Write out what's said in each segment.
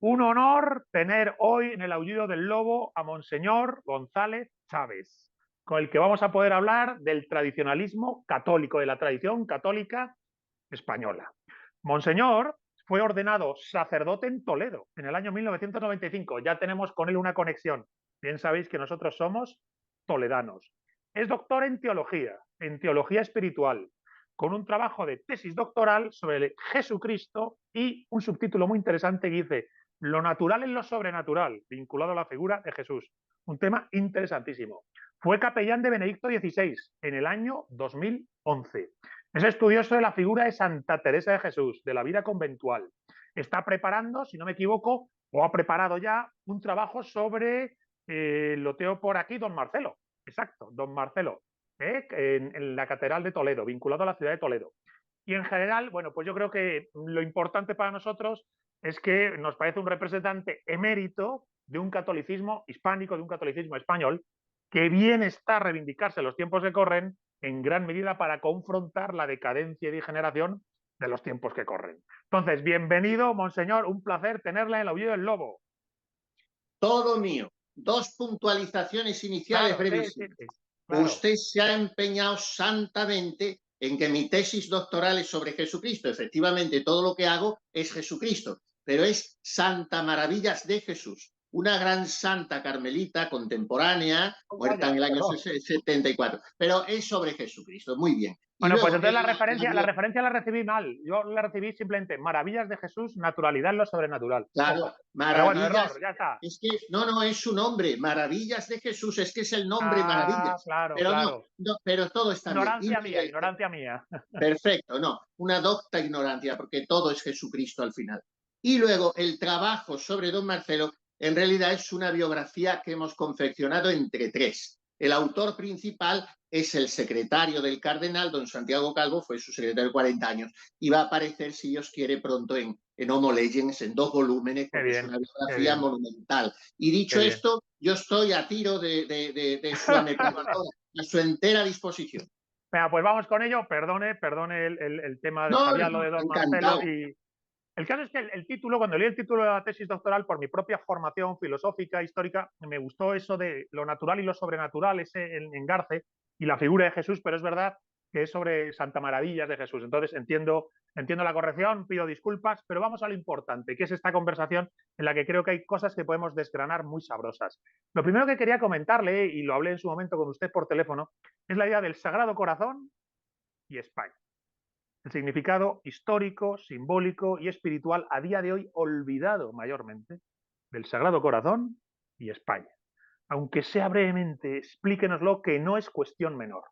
Un honor tener hoy en el Aullido del Lobo a Monseñor González Chávez, con el que vamos a poder hablar del tradicionalismo católico, de la tradición católica española. Monseñor fue ordenado sacerdote en Toledo en el año 1995. Ya tenemos con él una conexión. Bien sabéis que nosotros somos toledanos. Es doctor en teología espiritual, con un trabajo de tesis doctoral sobre Jesucristo y un subtítulo muy interesante que dice lo natural en lo sobrenatural, vinculado a la figura de Jesús. Un tema interesantísimo. Fue capellán de Benedicto XVI en el año 2011. Es estudioso de la figura de Santa Teresa de Jesús, de la vida conventual. Está preparando, si no me equivoco, o ha preparado ya un trabajo sobre, lo tengo por aquí, don Marcelo. Exacto, don Marcelo, en la Catedral de Toledo, vinculado a la ciudad de Toledo. Y en general, bueno, pues yo creo que lo importante para nosotros es que nos parece un representante emérito de un catolicismo hispánico, de un catolicismo español, que bien está reivindicarse en los tiempos que corren en gran medida para confrontar la decadencia y degeneración de los tiempos que corren. Entonces, bienvenido, monseñor, un placer tenerla en el Aullido del Lobo. Todo mío. Dos puntualizaciones iniciales Claro, sí, brevísimas. sí, claro. Usted se ha empeñado santamente en que mi tesis doctoral es sobre Jesucristo. Efectivamente, todo lo que hago es Jesucristo, pero es Santa Maravillas de Jesús, una gran santa carmelita contemporánea, Oh, muerta vaya, en el año perdón. 74, pero es sobre Jesucristo. Muy bien. Y Bueno, pues luego, entonces la referencia la recibí mal. Yo la recibí simplemente maravillas de Jesús, naturalidad en lo sobrenatural. claro, Pero bueno, maravillas, error, ya está. es que no es su nombre, Maravillas de Jesús, es que es el nombre Ah, Maravillas, claro, pero claro. pero todo está bien. Y Ignorancia mía, ignorancia mía. perfecto, no, una docta ignorancia, porque todo es Jesucristo al final. Y luego el trabajo sobre don Marcelo, en realidad es una biografía que hemos confeccionado entre tres. El autor principal es el secretario del cardenal, don Santiago Calvo, fue su secretario 40 años, y va a aparecer, si Dios quiere, pronto en Homo Legends, en 2 volúmenes, Qué porque es bien, una qué biografía bien, monumental. Y dicho qué bien. esto, yo estoy a tiro de su ametralladora, a su entera disposición. Venga, pues vamos con ello. Perdone el tema, No, sabía lo de don Marcelo encantado. y el caso es que el título, cuando leí el título de la tesis doctoral, por mi propia formación filosófica, histórica, me gustó eso de lo natural y lo sobrenatural, ese engarce y la figura de Jesús, pero es verdad que es sobre Santa Maravillas de Jesús. Entonces entiendo la corrección, pido disculpas, pero vamos a lo importante, que es esta conversación en la que creo que hay cosas que podemos desgranar muy sabrosas. Lo primero que quería comentarle, y lo hablé en su momento con usted por teléfono, es la idea del Sagrado Corazón y España. El significado histórico, simbólico y espiritual a día de hoy olvidado mayormente del Sagrado Corazón y España. Aunque sea brevemente, explíquenoslo, que no es cuestión menor.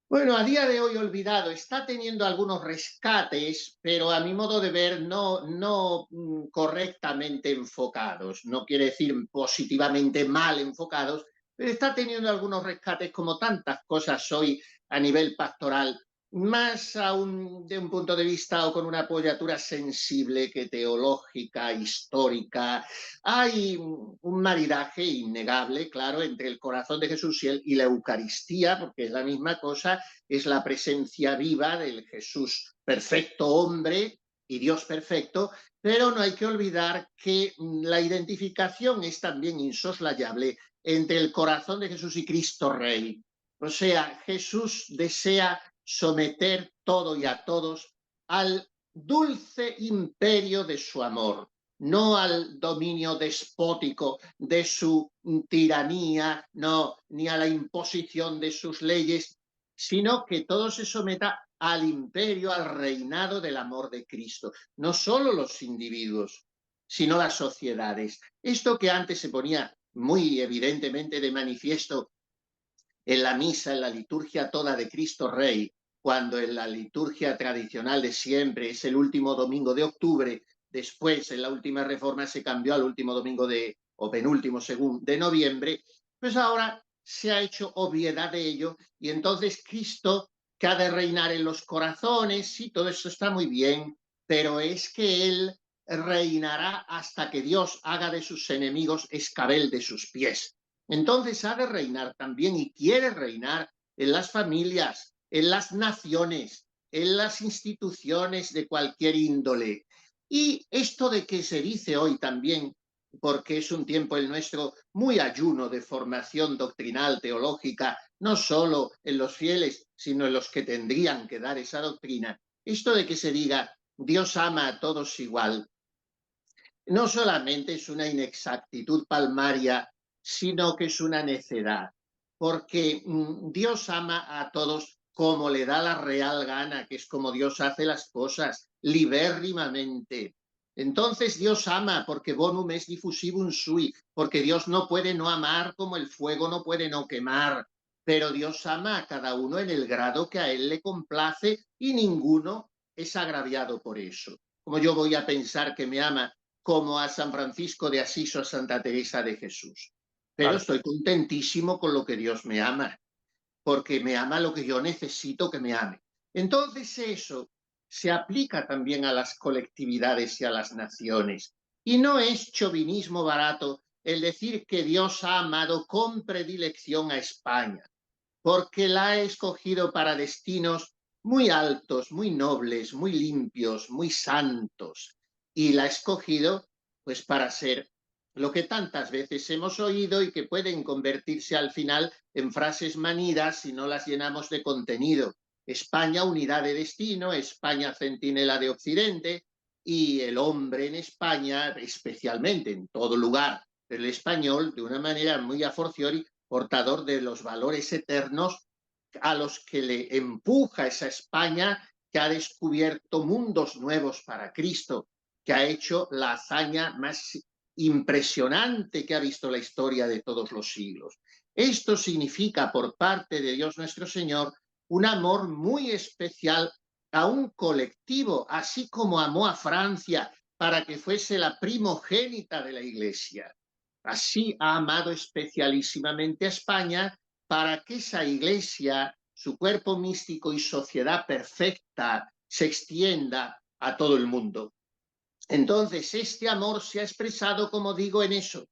Bueno, a día de hoy olvidado, está teniendo algunos rescates, pero a mi modo de ver no correctamente enfocados. No quiere decir positivamente mal enfocados, pero está teniendo algunos rescates como tantas cosas hoy a nivel pastoral, más aún de un punto de vista o con una apoyatura sensible que teológica, histórica. Hay un maridaje innegable, claro, entre el corazón de Jesús y la Eucaristía, porque es la misma cosa, es la presencia viva del Jesús perfecto hombre y Dios perfecto, pero no hay que olvidar que la identificación es también insoslayable entre el corazón de Jesús y Cristo Rey. O sea, Jesús desea someter todo y a todos al dulce imperio de su amor, no al dominio despótico de su tiranía, no, ni a la imposición de sus leyes, sino que todo se someta al imperio, al reinado del amor de Cristo. No solo los individuos, sino las sociedades. Esto que antes se ponía muy evidentemente de manifiesto en la misa, en la liturgia toda de Cristo Rey, cuando en la liturgia tradicional de siempre es el último domingo de octubre, después en la última reforma se cambió al último domingo o penúltimo según de noviembre, pues ahora se ha hecho obviedad de ello y entonces Cristo que ha de reinar en los corazones, sí, todo eso está muy bien, pero es que Él reinará hasta que Dios haga de sus enemigos escabel de sus pies. Entonces ha de reinar también y quiere reinar en las familias, en las naciones, en las instituciones de cualquier índole. Y esto de que se dice hoy también, porque es un tiempo el nuestro muy ayuno de formación doctrinal, teológica, no solo en los fieles, sino en los que tendrían que dar esa doctrina, esto de que se diga Dios ama a todos igual, no solamente es una inexactitud palmaria, sino que es una necedad, porque Dios ama a todos como le da la real gana, que es como Dios hace las cosas, libérrimamente. Entonces Dios ama porque bonum est diffusivum sui, porque Dios no puede no amar como el fuego no puede no quemar, pero Dios ama a cada uno en el grado que a él le complace y ninguno es agraviado por eso. Como yo voy a pensar que me ama como a San Francisco de Asís o a Santa Teresa de Jesús. Pero Claro. estoy contentísimo con lo que Dios me ama, porque me ama lo que yo necesito que me ame. Entonces eso se aplica también a las colectividades y a las naciones. Y no es chauvinismo barato el decir que Dios ha amado con predilección a España, porque la ha escogido para destinos muy altos, muy nobles, muy limpios, muy santos, y la ha escogido pues para ser lo que tantas veces hemos oído y que pueden convertirse al final en frases manidas si no las llenamos de contenido. España, unidad de destino, España, centinela de Occidente, y el hombre en España, especialmente en todo lugar, el español, de una manera muy a fortiori, portador de los valores eternos a los que le empuja esa España que ha descubierto mundos nuevos para Cristo, que ha hecho la hazaña más impresionante que ha visto la historia de todos los siglos. Esto significa por parte de Dios nuestro Señor un amor muy especial a un colectivo, así como amó a Francia para que fuese la primogénita de la Iglesia. Así ha amado especialísimamente a España para que esa Iglesia, su cuerpo místico y sociedad perfecta, se extienda a todo el mundo. Entonces, este amor se ha expresado, como digo, en eso,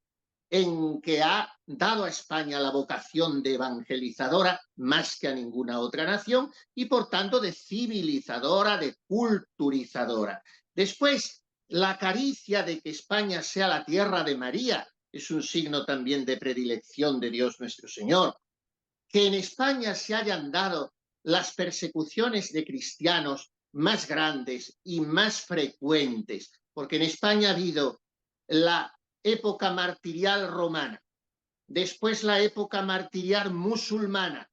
en que ha dado a España la vocación de evangelizadora más que a ninguna otra nación y, por tanto, de civilizadora, de culturizadora. Después, la caricia de que España sea la tierra de María es un signo también de predilección de Dios nuestro Señor. Que en España se hayan dado las persecuciones de cristianos más grandes y más frecuentes, porque en España ha habido la época martirial romana, después la época martirial musulmana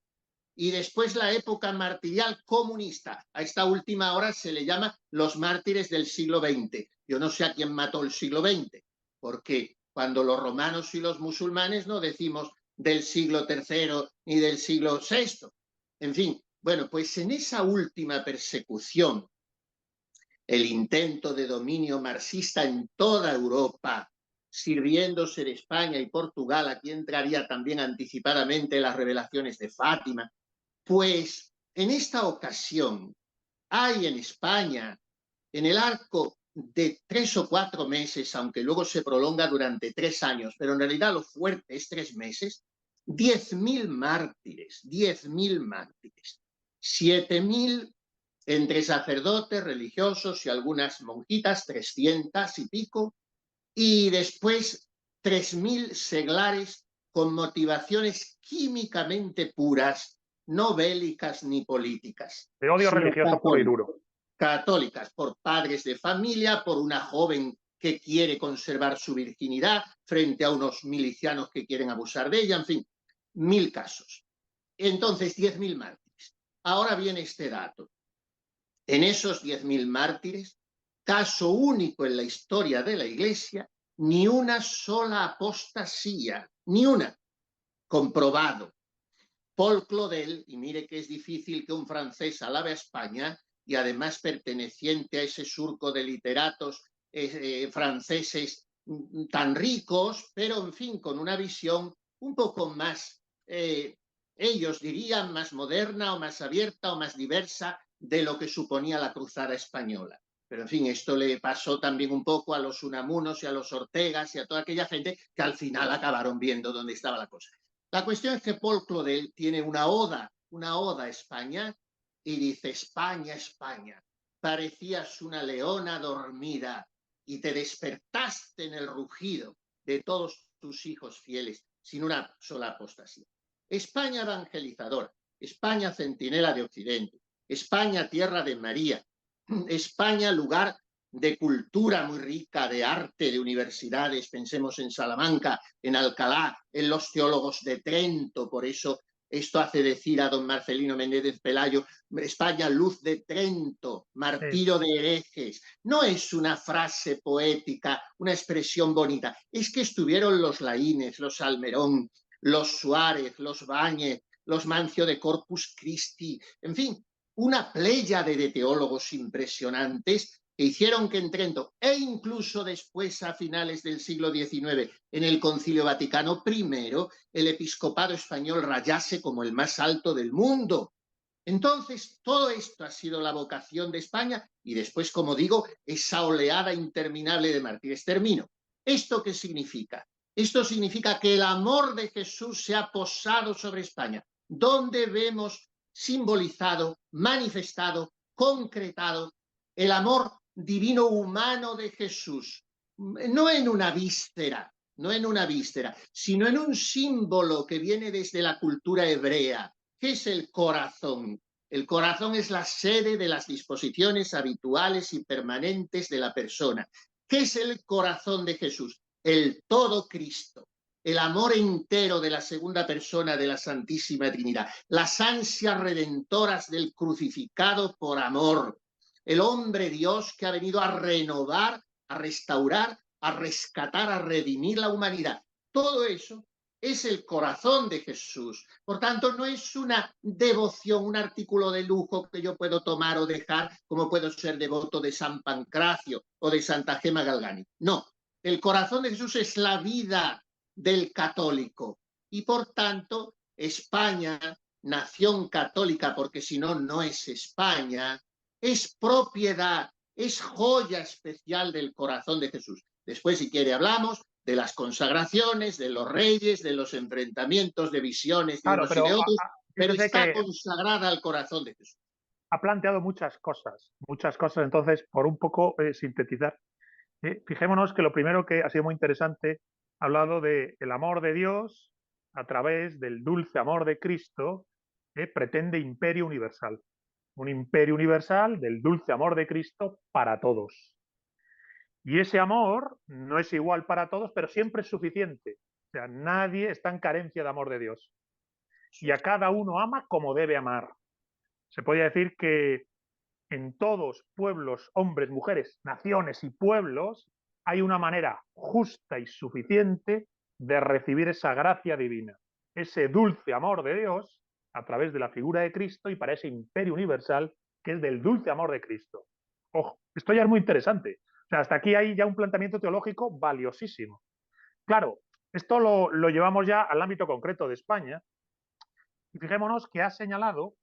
y después la época martirial comunista. A esta última hora se le llama los mártires del siglo XX. Yo no sé a quién mató el siglo XX, porque cuando los romanos y los musulmanes no decimos del siglo III ni del siglo VI. En fin, bueno, pues en esa última persecución, el intento de dominio marxista en toda Europa, sirviéndose de España y Portugal, aquí entraría también anticipadamente las revelaciones de Fátima, pues en esta ocasión hay en España, en el arco de 3 o 4 meses, aunque luego se prolonga durante 3 años, pero en realidad lo fuerte es 3 meses, 10.000 mártires, 10.000 mártires, 7.000 entre sacerdotes, religiosos y algunas monjitas, 300 y pico, y después 3.000 seglares con motivaciones químicamente puras, no bélicas ni políticas, De odio sino religioso puro y duro. católicas, por padres de familia, por una joven que quiere conservar su virginidad frente a unos milicianos que quieren abusar de ella, en fin, 1.000 casos. Entonces, 10.000 mártires. Ahora viene este dato. En esos 10.000 mártires, caso único en la historia de la Iglesia, ni una sola apostasía, ni una, comprobado. Paul Claudel, y mire que es difícil que un francés alabe a España, y además perteneciente a ese surco de literatos franceses tan ricos, pero en fin, con una visión un poco más, ellos dirían, más moderna o más abierta o más diversa de lo que suponía la cruzada española. Pero en fin, esto le pasó también un poco a los Unamunos y a los Ortegas y a toda aquella gente que al final acabaron viendo dónde estaba la cosa. La cuestión es que Paul Claudel tiene una oda a España y dice: España, España, parecías una leona dormida y te despertaste en el rugido de todos tus hijos fieles, sin una sola apostasía. España evangelizadora, España centinela de Occidente, España tierra de María, España lugar de cultura muy rica, de arte, de universidades, pensemos en Salamanca, en Alcalá, en los teólogos de Trento, por eso esto hace decir a don Marcelino Menéndez Pelayo, España luz de Trento, martillo de herejes. No es una frase poética, una expresión bonita, es que estuvieron los Laínez, los Salmerón, los Suárez, los Báñez, los Mancio de Corpus Christi, en fin, una pléyade de teólogos impresionantes que hicieron que en Trento e incluso después a finales del siglo XIX en el Concilio Vaticano I el episcopado español rayase como el más alto del mundo. Entonces, todo esto ha sido la vocación de España y después, como digo, esa oleada interminable de mártires. Termino. ¿Esto qué significa? Esto significa que el amor de Jesús se ha posado sobre España, donde vemos simbolizado, manifestado, concretado el amor divino humano de Jesús, no en una víscera, no en una víscera, sino en un símbolo que viene desde la cultura hebrea. ¿Qué es el corazón? El corazón es la sede de las disposiciones habituales y permanentes de la persona. ¿Qué es el corazón de Jesús? El todo Cristo, el amor entero de la segunda persona de la Santísima Trinidad, las ansias redentoras del crucificado por amor, el hombre Dios que ha venido a renovar, a restaurar, a rescatar, a redimir la humanidad. Todo eso es el corazón de Jesús. Por tanto, no es una devoción, un artículo de lujo que yo puedo tomar o dejar, como puedo ser devoto de San Pancracio o de Santa Gema Galgani. No, el corazón de Jesús es la vida del católico. Y por tanto, España, nación católica, porque si no, no es España, es propiedad, es joya especial del corazón de Jesús. Después, si quiere, hablamos de las consagraciones, de los reyes, de los enfrentamientos, de visiones de unos y de otros, pero fíjese está que consagrada al corazón de Jesús. ha planteado muchas cosas. Entonces, por un poco sintetizar, fijémonos que lo primero que ha sido muy interesante, ha hablado del amor de Dios a través del dulce amor de Cristo, pretende imperio universal. Un imperio universal del dulce amor de Cristo para todos. Y ese amor no es igual para todos, pero siempre es suficiente. O sea, nadie está en carencia de amor de Dios. Y a cada uno ama como debe amar. Se podría decir que en todos, pueblos, hombres, mujeres, naciones y pueblos, hay una manera justa y suficiente de recibir esa gracia divina, ese dulce amor de Dios a través de la figura de Cristo y para ese imperio universal que es del dulce amor de Cristo. Ojo, esto ya es muy interesante. O sea, hasta aquí hay ya un planteamiento teológico valiosísimo. Claro, esto lo llevamos ya al ámbito concreto de España y fijémonos que ha señalado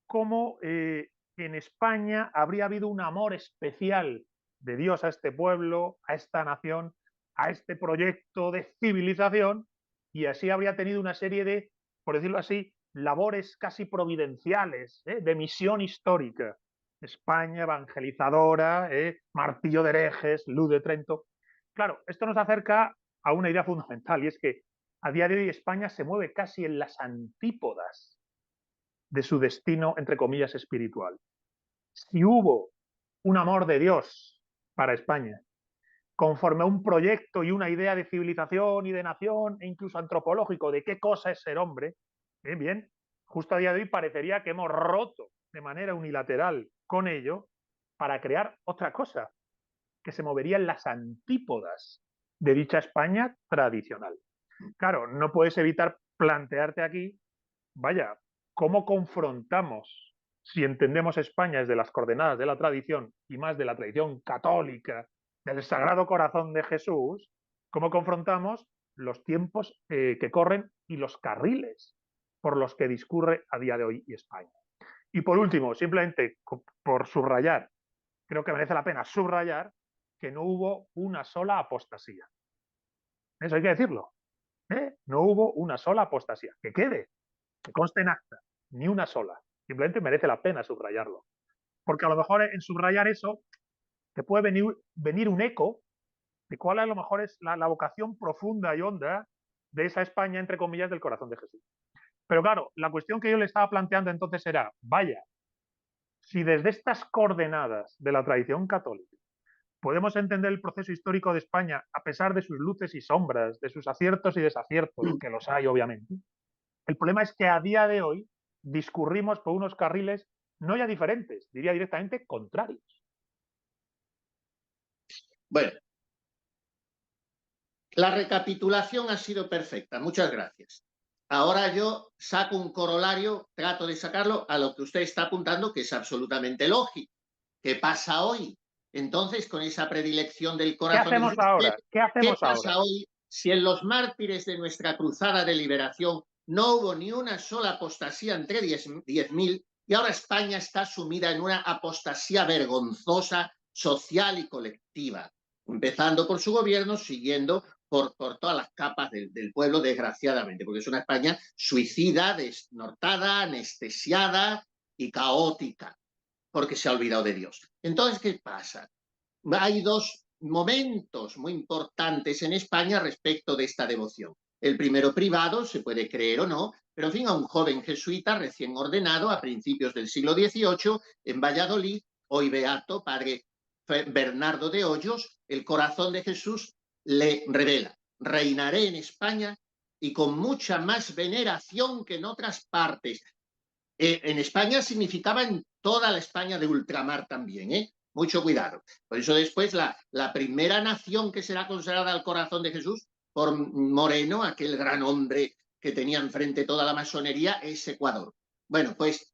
cómo en España habría habido un amor especial de Dios a este pueblo, a esta nación, a este proyecto de civilización, y así habría tenido una serie de, por decirlo así, labores casi providenciales, de misión histórica. España evangelizadora, martillo de herejes, luz de Trento. Claro, esto nos acerca a una idea fundamental, y es que a día de hoy España se mueve casi en las antípodas de su destino, entre comillas, espiritual. Si hubo un amor de Dios para España, conforme a un proyecto y una idea de civilización y de nación, e incluso antropológico, de qué cosa es ser hombre, bien, justo a día de hoy parecería que hemos roto de manera unilateral con ello para crear otra cosa, que se movería en las antípodas de dicha España tradicional. Claro, no puedes evitar plantearte aquí, vaya, ¿cómo confrontamos, si entendemos España desde las coordenadas de la tradición y más de la tradición católica, del Sagrado Corazón de Jesús, cómo confrontamos los tiempos que corren y los carriles por los que discurre a día de hoy España? Y por último, simplemente por subrayar, creo que merece la pena subrayar que no hubo una sola apostasía. Eso hay que decirlo. No hubo una sola apostasía. Que quede, que conste en acta, ni una sola. Simplemente merece la pena subrayarlo. Porque a lo mejor en subrayar eso te puede venir un eco de cuál a lo mejor es la vocación profunda y honda de esa España, entre comillas, del corazón de Jesús. Pero claro, la cuestión que yo le estaba planteando entonces era, vaya, si desde estas coordenadas de la tradición católica podemos entender el proceso histórico de España a pesar de sus luces y sombras, de sus aciertos y desaciertos, que los hay obviamente, el problema es que a día de hoy discurrimos por unos carriles no ya diferentes, diría directamente contrarios. Bueno, la recapitulación ha sido perfecta. Muchas gracias. Ahora yo saco un corolario, trato de sacarlo a lo que usted está apuntando, que es absolutamente lógico. ¿Qué pasa hoy? Entonces, con esa predilección del ¿Qué corazón de hacemos Jesús, ahora? ¿Qué ¿qué hacemos ahora? pasa hoy si en los mártires de nuestra cruzada de liberación no hubo ni una sola apostasía entre 10.000 y ahora España está sumida en una apostasía vergonzosa, social y colectiva? Empezando por su gobierno, siguiendo por todas las capas del pueblo, desgraciadamente, porque es una España suicida, desnortada, anestesiada y caótica, porque se ha olvidado de Dios. Entonces, ¿qué pasa? Hay dos momentos muy importantes en España respecto de esta devoción. El primero privado, se puede creer o no, pero en fin, a un joven jesuita recién ordenado a principios del siglo XVIII en Valladolid, hoy beato, padre Bernardo de Hoyos, el corazón de Jesús le revela: reinaré en España y con mucha más veneración que en otras partes. En España significaba en toda la España de ultramar también, ¿eh? Mucho cuidado. Por eso después la primera nación que será consagrada al corazón de Jesús por Moreno, aquel gran hombre que tenía enfrente toda la masonería, es Ecuador. Bueno, pues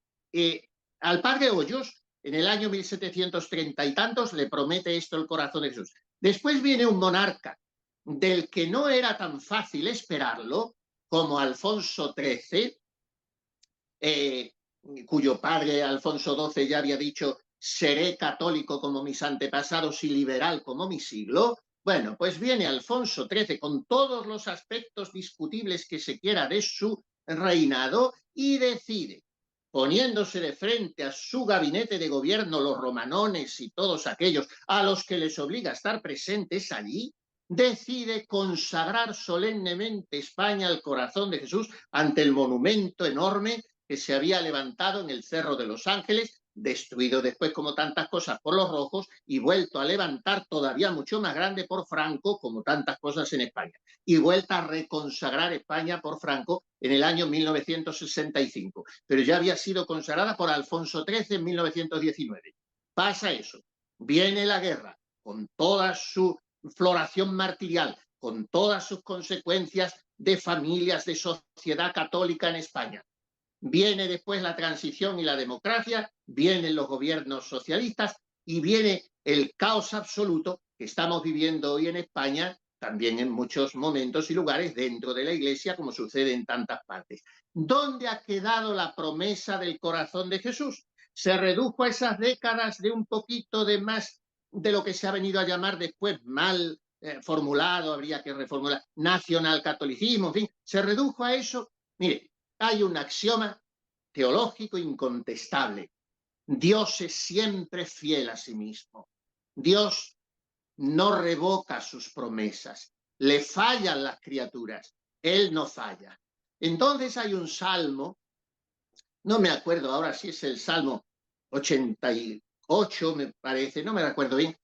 al padre Hoyos, en el año 1730 y tantos, le promete esto el corazón de Jesús. Después viene un monarca del que no era tan fácil esperarlo, como Alfonso XIII, cuyo padre Alfonso XII ya había dicho: seré católico como mis antepasados y liberal como mi siglo. Bueno, pues viene Alfonso XIII con todos los aspectos discutibles que se quiera de su reinado y decide, poniéndose de frente a su gabinete de gobierno, los romanones y todos aquellos a los que les obliga a estar presentes allí, decide consagrar solemnemente España al corazón de Jesús ante el monumento enorme que se había levantado en el Cerro de los Ángeles, destruido después como tantas cosas por los rojos y vuelto a levantar todavía mucho más grande por Franco, como tantas cosas en España, y vuelta a reconsagrar España por Franco en el año 1965, pero ya había sido consagrada por Alfonso XIII en 1919. Pasa eso, viene la guerra con toda su floración martirial, con todas sus consecuencias de familias, de sociedad católica en España. Viene después la transición y la democracia, vienen los gobiernos socialistas y viene el caos absoluto que estamos viviendo hoy en España, también en muchos momentos y lugares dentro de la Iglesia, como sucede en tantas partes. ¿Dónde ha quedado la promesa del corazón de Jesús? Se redujo a esas décadas de un poquito de más de lo que se ha venido a llamar después mal formulado, habría que reformular, nacionalcatolicismo, en fin, se redujo a eso. Mire, hay un axioma teológico incontestable: Dios es siempre fiel a sí mismo. Dios no revoca sus promesas. Le fallan las criaturas. Él no falla. Entonces hay un salmo, no me acuerdo ahora si es el Salmo 88, me parece, no me recuerdo bien,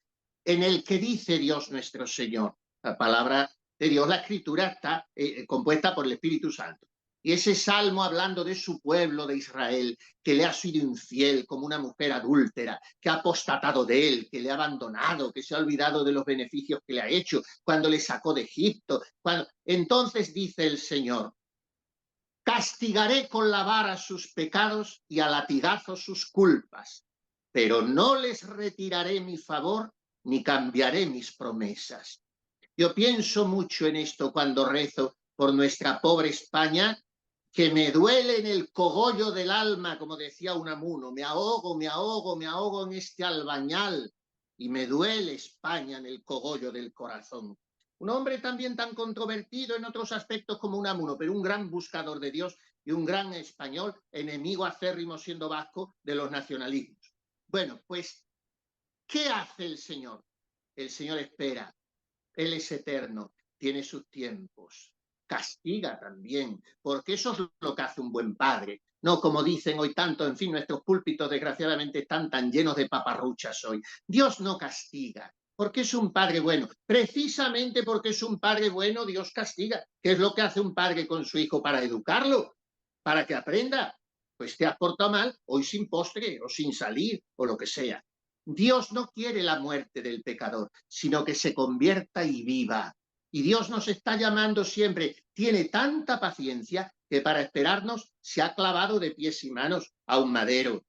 en el que dice Dios nuestro Señor, la palabra de Dios, la escritura está compuesta por el Espíritu Santo. Y ese salmo, hablando de su pueblo de Israel, que le ha sido infiel como una mujer adúltera, que ha apostatado de él, que le ha abandonado, que se ha olvidado de los beneficios que le ha hecho cuando le sacó de Egipto. Entonces dice el Señor: castigaré con la vara sus pecados y a latigazos sus culpas, pero no les retiraré mi favor ni cambiaré mis promesas. Yo pienso mucho en esto cuando rezo por nuestra pobre España, que me duele en el cogollo del alma, como decía Unamuno: me ahogo, me ahogo, me ahogo en este albañal, y me duele España en el cogollo del corazón. Un hombre también tan controvertido en otros aspectos como Unamuno, pero un gran buscador de Dios y un gran español, enemigo acérrimo, siendo vasco, de los nacionalismos. Bueno, pues ¿Qué hace el Señor? El Señor espera. Él es eterno, tiene sus tiempos. Castiga también, porque eso es lo que hace un buen padre. No como dicen hoy tanto, en fin, nuestros púlpitos desgraciadamente están tan llenos de paparruchas hoy. Dios no castiga, porque es un padre bueno. Precisamente porque es un padre bueno, Dios castiga. ¿Qué es lo que hace un padre con su hijo para educarlo? Para que aprenda. Pues te has portado mal, hoy sin postre, o sin salir, o lo que sea. Dios no quiere la muerte del pecador, sino que se convierta y viva. Y Dios nos está llamando siempre. Tiene tanta paciencia que para esperarnos se ha clavado de pies y manos a un madero.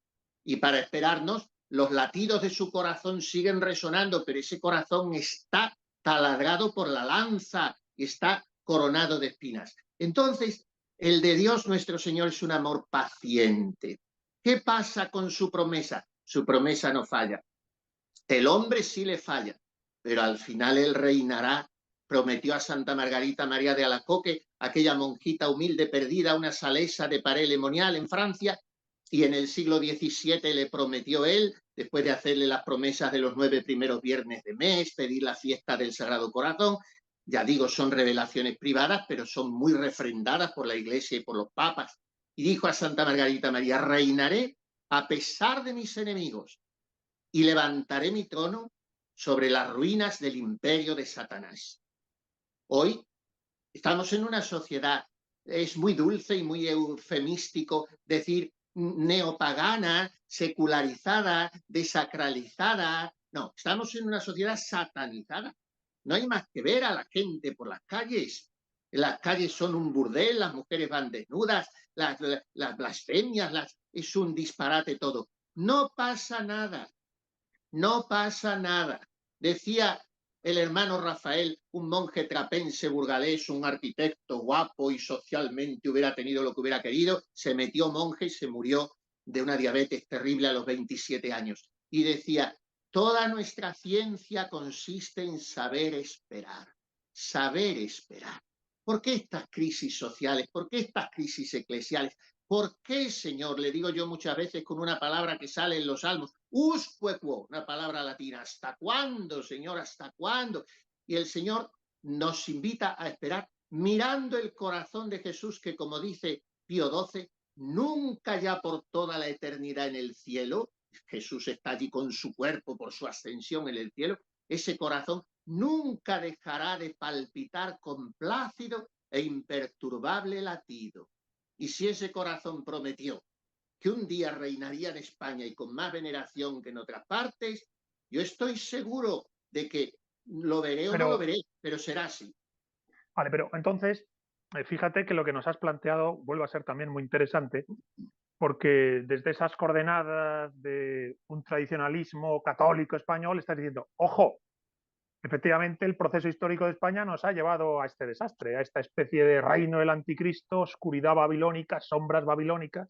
Y para esperarnos, los latidos de su corazón siguen resonando, pero ese corazón está taladrado por la lanza y está coronado de espinas. Entonces, el de Dios nuestro Señor es un amor paciente. ¿Qué pasa con su promesa? Su promesa no falla. El hombre sí le falla, pero al final él reinará. Prometió a Santa Margarita María de Alacoque, aquella monjita humilde perdida, una salesa de Paray-le-Monial en Francia, y en el siglo XVII le prometió él, después de hacerle las promesas de los 9 primeros viernes de mes, pedir la fiesta del Sagrado Corazón. Ya digo, son revelaciones privadas, pero son muy refrendadas por la Iglesia y por los papas. Y dijo a Santa Margarita María: reinaré a pesar de mis enemigos y levantaré mi trono sobre las ruinas del imperio de Satanás. Hoy estamos en una sociedad, es muy dulce y muy eufemístico decir neopagana, secularizada, desacralizada. No, estamos en una sociedad satanizada. No hay más que ver a la gente por las calles. Las calles son un burdel, las mujeres van desnudas, las blasfemias, es un disparate todo. No pasa nada. No pasa nada. Decía el hermano Rafael, un monje trapense burgalés, un arquitecto guapo y socialmente hubiera tenido lo que hubiera querido, se metió monje y se murió de una diabetes terrible a los 27 años. Y decía: toda nuestra ciencia consiste en saber esperar. Saber esperar. ¿Por qué estas crisis sociales? ¿Por qué estas crisis eclesiales? ¿Por qué, Señor? Le digo yo muchas veces con una palabra que sale en los salmos, usque quo, una palabra latina. ¿Hasta cuándo, Señor? ¿Hasta cuándo? Y el Señor nos invita a esperar mirando el corazón de Jesús, que, como dice Pío XII, nunca ya por toda la eternidad en el cielo, Jesús está allí con su cuerpo por su ascensión en el cielo, ese corazón nunca dejará de palpitar con plácido e imperturbable latido. Y si ese corazón prometió que un día reinaría en España y con más veneración que en otras partes, yo estoy seguro de que lo veré o no lo veré, pero será así. Vale, pero entonces, fíjate que lo que nos has planteado vuelve a ser también muy interesante, porque desde esas coordenadas de un tradicionalismo católico español estás diciendo, ojo, efectivamente el proceso histórico de España nos ha llevado a este desastre, a esta especie de reino del anticristo, oscuridad babilónica, sombras babilónicas,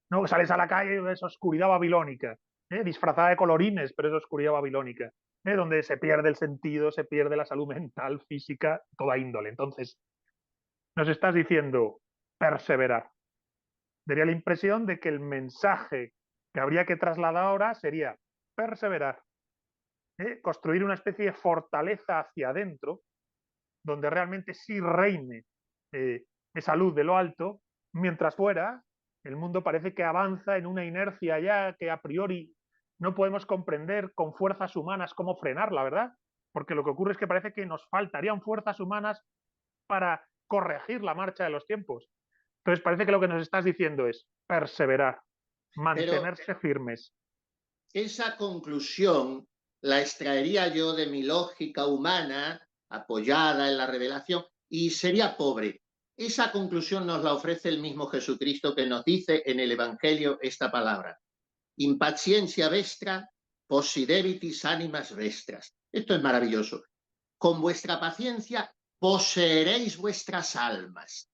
¿no? Sales a la calle y ves oscuridad babilónica, disfrazada de colorines, pero es oscuridad babilónica, donde se pierde el sentido, se pierde la salud mental, física, toda índole. Entonces, nos estás diciendo perseverar. Daría la impresión de que el mensaje que habría que trasladar ahora sería perseverar, construir una especie de fortaleza hacia adentro, donde realmente sí reine esa luz de lo alto, mientras fuera el mundo parece que avanza en una inercia ya que a priori no podemos comprender con fuerzas humanas cómo frenarla, ¿verdad? Porque lo que ocurre es que parece que nos faltarían fuerzas humanas para corregir la marcha de los tiempos. Entonces parece que lo que nos estás diciendo es perseverar, mantenerse firmes. Esa conclusión la extraería yo de mi lógica humana, apoyada en la revelación, y sería pobre. Esa conclusión nos la ofrece el mismo Jesucristo, que nos dice en el Evangelio esta palabra: impaciencia vestra, posidebitis animas vestras. Esto es maravilloso. Con vuestra paciencia poseeréis vuestras almas.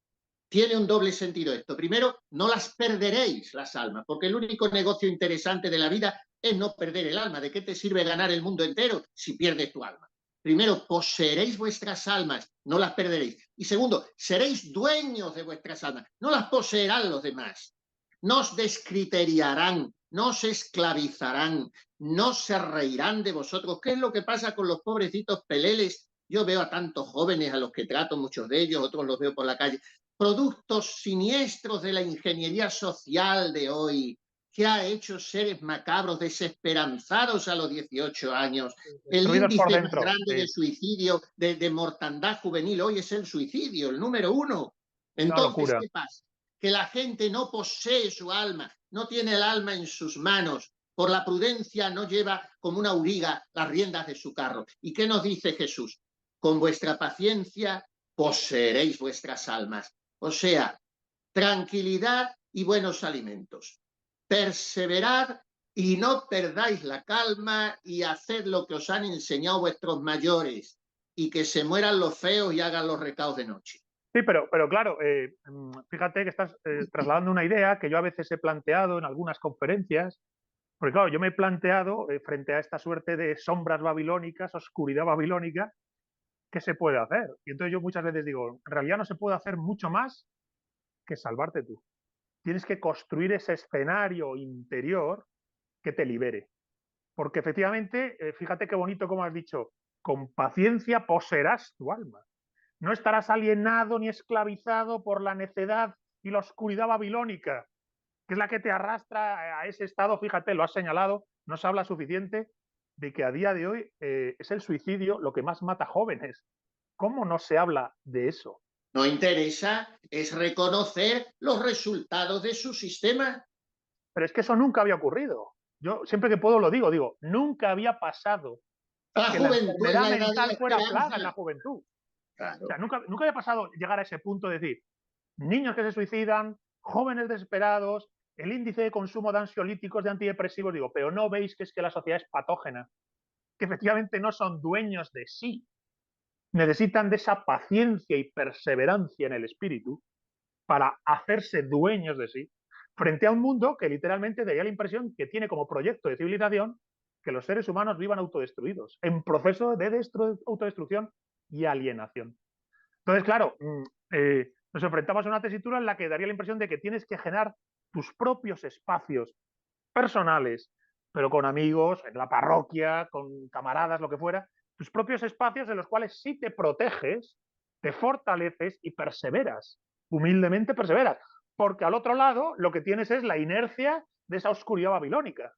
Tiene un doble sentido esto. Primero, no las perderéis las almas, porque el único negocio interesante de la vida es no perder el alma. ¿De qué te sirve ganar el mundo entero si pierdes tu alma? Primero, poseeréis vuestras almas, no las perderéis. Y segundo, seréis dueños de vuestras almas, no las poseerán los demás. No os descriteriarán no os esclavizarán, no se reirán de vosotros. ¿Qué es lo que pasa con los pobrecitos peleles? Yo veo a tantos jóvenes a los que trato, muchos de ellos, otros los veo por la calle, productos siniestros de la ingeniería social de hoy, que ha hecho seres macabros, desesperanzados a los 18 años. El Destruidos por índice más dentro. grande de suicidio, de mortandad juvenil hoy es el suicidio, el número 1. Una Entonces, locura. ¿qué pasa? Que la gente no posee su alma, no tiene el alma en sus manos. Por la prudencia no lleva como una auriga las riendas de su carro. ¿Y qué nos dice Jesús? Con vuestra paciencia poseeréis vuestras almas. O sea, tranquilidad y buenos alimentos. Perseverad y no perdáis la calma y haced lo que os han enseñado vuestros mayores y que se mueran los feos y hagan los recados de noche. Sí, pero claro, fíjate que estás trasladando una idea que yo a veces he planteado en algunas conferencias, porque claro, yo me he planteado frente a esta suerte de sombras babilónicas, oscuridad babilónica, ¿qué se puede hacer? Y entonces yo muchas veces digo, en realidad no se puede hacer mucho más que salvarte tú. Tienes que construir ese escenario interior que te libere. Porque efectivamente, fíjate qué bonito como has dicho, con paciencia poseerás tu alma. No estarás alienado ni esclavizado por la necedad y la oscuridad babilónica, que es la que te arrastra a ese estado, fíjate, lo has señalado, no se habla suficiente de que a día de hoy es el suicidio lo que más mata jóvenes. ¿Cómo no se habla de eso? No interesa, es reconocer los resultados de su sistema. Pero es que eso nunca había ocurrido. Yo siempre que puedo lo digo, nunca había pasado La que la juventud es enfermedad la edad de la mental fuera plaga en esperanza. la juventud. O sea, Claro. nunca había pasado llegar a ese punto de decir, niños que se suicidan, jóvenes desesperados, el índice de consumo de ansiolíticos, de antidepresivos, digo, pero no veis que es que la sociedad es patógena, que efectivamente no son dueños de sí, necesitan de esa paciencia y perseverancia en el espíritu para hacerse dueños de sí, frente a un mundo que literalmente daría la impresión que tiene como proyecto de civilización que los seres humanos vivan autodestruidos, en proceso de autodestrucción y alienación. Entonces, claro, nos enfrentamos a una tesitura en la que daría la impresión de que tienes que generar tus propios espacios personales, pero con amigos, en la parroquia, con camaradas, lo que fuera, tus propios espacios en los cuales sí te proteges, te fortaleces y perseveras, humildemente perseveras, porque al otro lado lo que tienes es la inercia de esa oscuridad babilónica.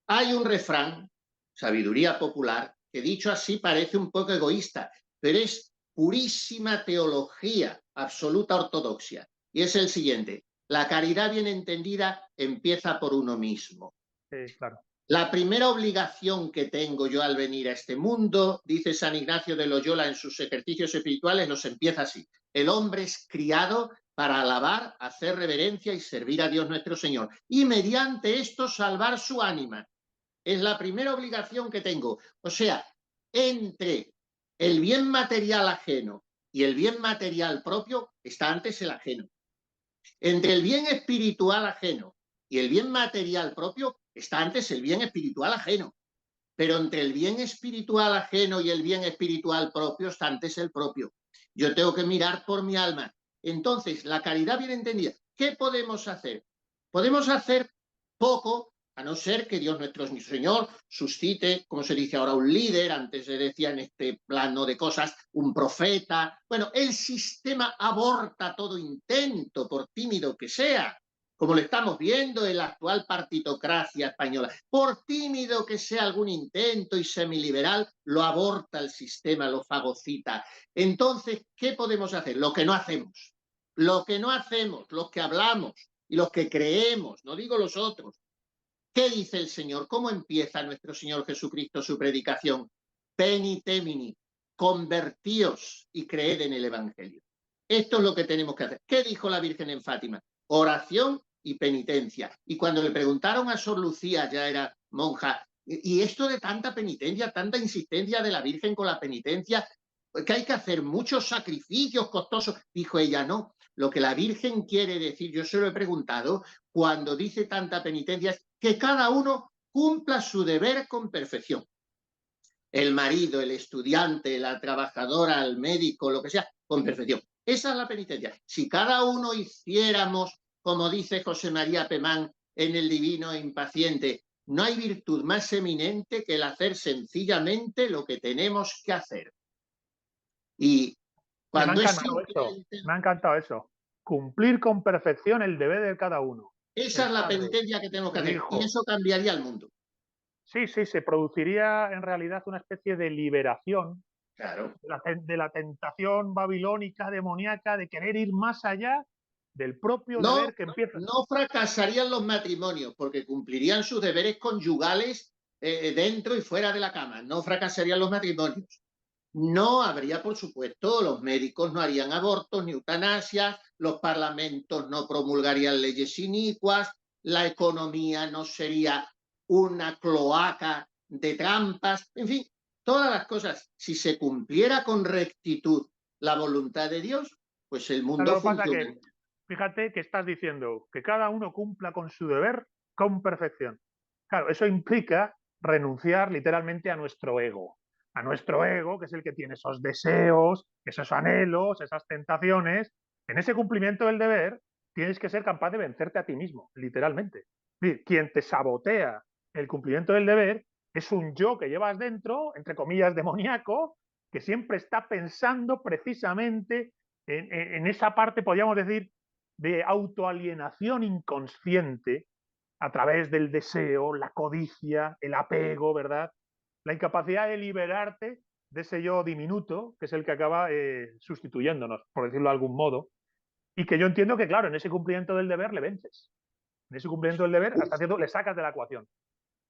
Hay un refrán, sabiduría popular, que dicho así parece un poco egoísta, pero es purísima teología, absoluta ortodoxia. Y es el siguiente: la caridad bien entendida empieza por uno mismo. Claro. La primera obligación que tengo yo al venir a este mundo, dice San Ignacio de Loyola en sus ejercicios espirituales, los empieza así: el hombre es criado para alabar, hacer reverencia y servir a Dios nuestro Señor, y mediante esto salvar su ánima. Es la primera obligación que tengo. O sea, entre el bien material ajeno y el bien material propio está antes el ajeno. Entre el bien espiritual ajeno y el bien material propio está antes el bien espiritual ajeno. Pero entre el bien espiritual ajeno y el bien espiritual propio está antes el propio. Yo tengo que mirar por mi alma. Entonces, la caridad bien entendida, ¿qué podemos hacer? Podemos hacer poco, a no ser que Dios nuestro Señor suscite, como se dice ahora, un líder. Antes se decía en este plano de cosas, un profeta. Bueno, el sistema aborta todo intento, por tímido que sea, como lo estamos viendo en la actual partitocracia española. Por tímido que sea algún intento y semiliberal, lo aborta el sistema, lo fagocita. Entonces, ¿qué podemos hacer? Lo que no hacemos. Lo que no hacemos, los que hablamos y los que creemos, no digo los otros. ¿Qué dice el Señor? ¿Cómo empieza nuestro Señor Jesucristo su predicación? Penitemini, convertíos y creed en el Evangelio. Esto es lo que tenemos que hacer. ¿Qué dijo la Virgen en Fátima? Oración y penitencia. Y cuando le preguntaron a Sor Lucía, ya era monja, y esto de tanta penitencia, tanta insistencia de la Virgen con la penitencia, que hay que hacer muchos sacrificios costosos, dijo ella, no. Lo que la Virgen quiere decir, yo se lo he preguntado, cuando dice tanta penitencia, es que cada uno cumpla su deber con perfección. El marido, el estudiante, la trabajadora, el médico, lo que sea, con perfección. Esa es la penitencia. Si cada uno hiciéramos, como dice José María Pemán, en el divino e impaciente. No hay virtud más eminente que el hacer sencillamente lo que tenemos que hacer. Y Me ha cuando es encantado simple la eso, me ha encantado eso. Cumplir con perfección el deber de cada uno. esa El es la padre, penitencia que tenemos que el hacer. Y hijo. eso cambiaría el mundo. Sí, sí, se produciría en realidad una especie de liberación Claro. de la tentación babilónica, demoníaca, de querer ir más allá del propio No, deber que empieza. no fracasarían los matrimonios porque cumplirían sus deberes conyugales dentro y fuera de la cama. No fracasarían los matrimonios. No habría, por supuesto, los médicos no harían abortos ni eutanasia, los parlamentos no promulgarían leyes inicuas, la economía no sería una cloaca de trampas, en fin, todas las cosas. Si se cumpliera con rectitud la voluntad de Dios, pues el Claro, mundo lo que pasa funciona. que, fíjate que estás diciendo que cada uno cumpla con su deber con perfección. Claro, eso implica renunciar literalmente a nuestro ego, que es el que tiene esos deseos, esos anhelos, esas tentaciones. En ese cumplimiento del deber tienes que ser capaz de vencerte a ti mismo, literalmente. Es decir, quien te sabotea el cumplimiento del deber es un yo que llevas dentro, entre comillas, demoníaco, que siempre está pensando precisamente en esa parte, podríamos decir, de autoalienación inconsciente a través del deseo, la codicia, el apego, ¿verdad? La incapacidad de liberarte de ese yo diminuto, que es el que acaba sustituyéndonos, por decirlo de algún modo, y que yo entiendo que, claro, en ese cumplimiento del deber le vences. En ese cumplimiento del deber, hasta cierto, le sacas de la ecuación.